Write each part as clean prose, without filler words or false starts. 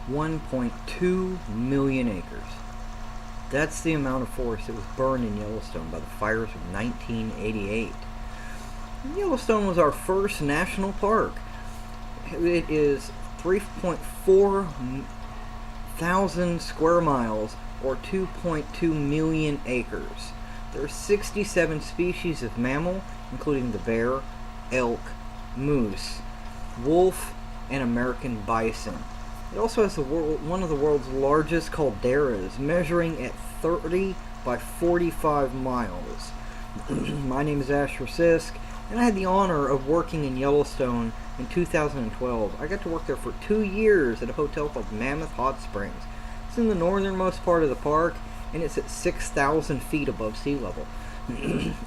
1.2 million acres. That's the amount of forest that was burned in Yellowstone by the fires of 1988. Yellowstone was our first national park. It is 3.4 thousand square miles, or 2.2 million acres. There are 67 species of mammal, including the bear, elk, moose, wolf, and American bison. It also has one of the world's largest calderas, measuring at 30 by 45 miles. My name is Asher Sisk, and I had the honor of working in Yellowstone in 2012. I got to work there for 2 years at a hotel called Mammoth Hot Springs. It's in the northernmost part of the park, and it's at 6,000 feet above sea level.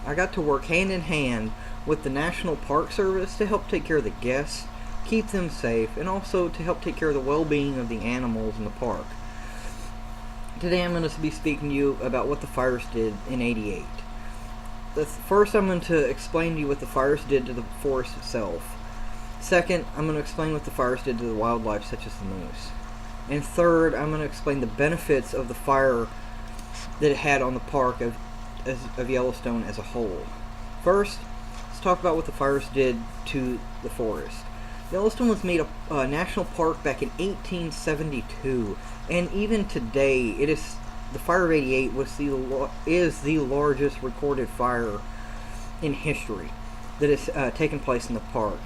I got to work hand in hand with the National Park Service to help take care of the guests, keep them safe, and also to help take care of the well-being of the animals in the park. Today I'm going to be speaking to you about what the fires did in '88. First, I'm going to explain to you what the fires did to the forest itself. Second, I'm going to explain what the fires did to the wildlife, such as the moose. And third, I'm going to explain the benefits of the fire that it had on the park of Yellowstone as a whole. First, let's talk about what the fires did to the forest. Yellowstone was made a national park back in 1872, and even today, the fire of '88 is the largest recorded fire in history that has taken place in the park.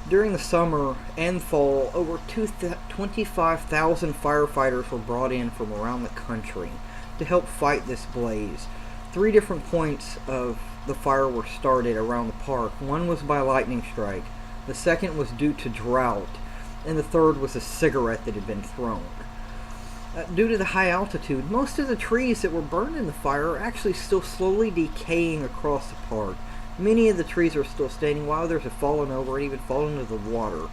During the summer and fall, over 25,000 firefighters were brought in from around the country to help fight this blaze. 3 different points of the fire were started around the park. One was by lightning strike, the second was due to drought, and the third was a cigarette that had been thrown. Due to the high altitude, most of the trees that were burned in the fire are actually still slowly decaying across the park. Many of the trees are still standing, while others have fallen over and even fallen into the water.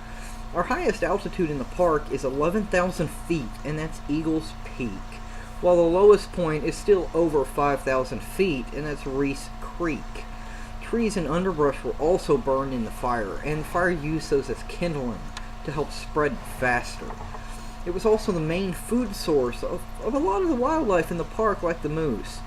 Our highest altitude in the park is 11,000 feet, and that's Eagles Peak, while the lowest point is still over 5,000 feet, and that's Reese Creek. Trees and underbrush were also burned in the fire, and the fire used those as kindling to help spread faster. It was also the main food source of a lot of the wildlife in the park, like the moose.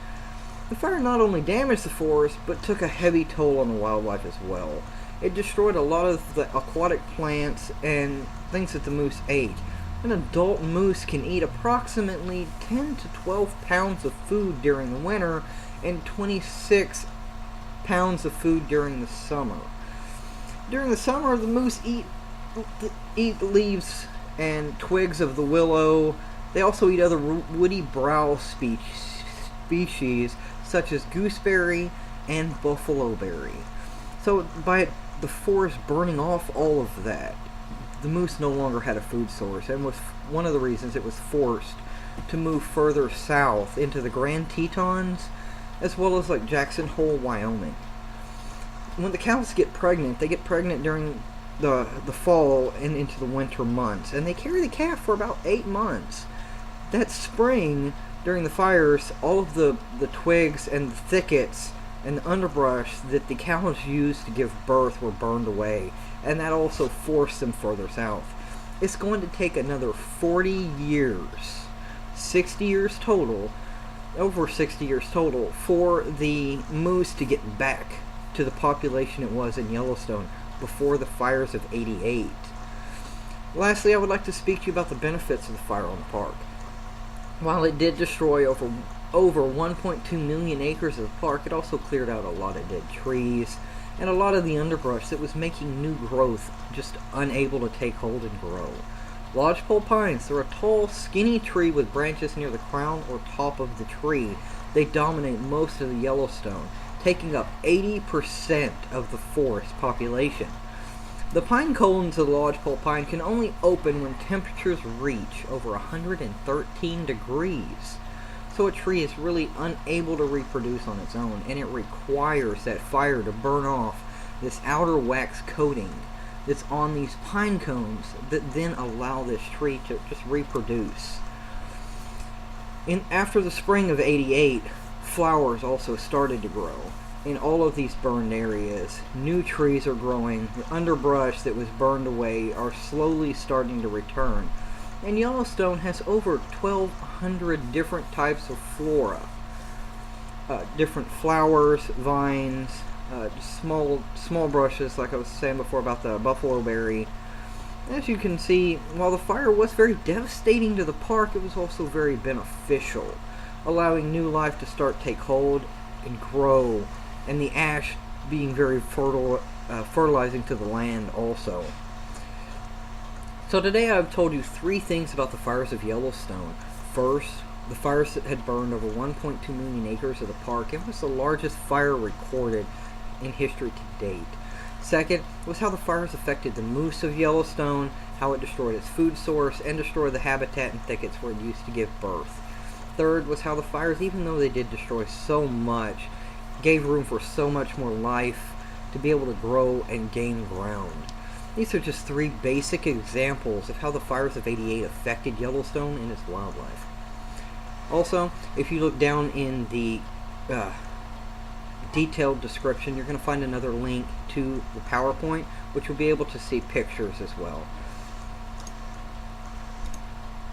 The fire not only damaged the forest, but took a heavy toll on the wildlife as well. It destroyed a lot of the aquatic plants and things that the moose ate. An adult moose can eat approximately 10 to 12 pounds of food during the winter and 26 pounds of food during the summer. During the summer, the moose eat leaves and twigs of the willow. They also eat other woody brow species such as gooseberry and buffalo berry. So by the forest burning off all of that, the moose no longer had a food source, and was one of the reasons it was forced to move further south into the Grand Tetons, as well as like Jackson Hole, Wyoming. When the cows get pregnant, they get pregnant during the fall and into the winter months, and they carry the calf for about 8 months. That spring, during the fires, all of the twigs and the thickets and the underbrush that the cows used to give birth were burned away, and that also forced them further south. It's going to take another 40 years, 60 years total, over 60 years total, for the moose to get back to the population it was in Yellowstone before the fires of '88. Lastly, I would like to speak to you about the benefits of the fire on the park. While it did destroy over 1.2 million acres of the park, it also cleared out a lot of dead trees and a lot of the underbrush that was making new growth just unable to take hold and grow. Lodgepole pines, they're a tall, skinny tree with branches near the crown or top of the tree. They dominate most of the Yellowstone, taking up 80% of the forest population. The pine cones of the lodgepole pine can only open when temperatures reach over 113 degrees. So a tree is really unable to reproduce on its own, and it requires that fire to burn off this outer wax coating that's on these pine cones that then allow this tree to just reproduce. After the spring of '88, flowers also started to grow. In all of these burned areas, new trees are growing. The underbrush that was burned away are slowly starting to return. And Yellowstone has over 1,200 different types of flora. Different flowers, vines, small brushes, like I was saying before about the buffalo berry. As you can see, while the fire was very devastating to the park, it was also very beneficial, allowing new life to start take hold and grow, and the ash being very fertilizing to the land also. So today I've told you 3 things about the fires of Yellowstone. First, the fires had burned over 1.2 million acres of the park. It was the largest fire recorded in history to date. Second was how the fires affected the moose of Yellowstone, how it destroyed its food source, and destroyed the habitat and thickets where it used to give birth. Third was how the fires, even though they did destroy so much, gave room for so much more life to be able to grow and gain ground. These are just 3 basic examples of how the fires of '88 affected Yellowstone and its wildlife. Also, if you look down in the detailed description, you're going to find another link to the PowerPoint, which will be able to see pictures as well.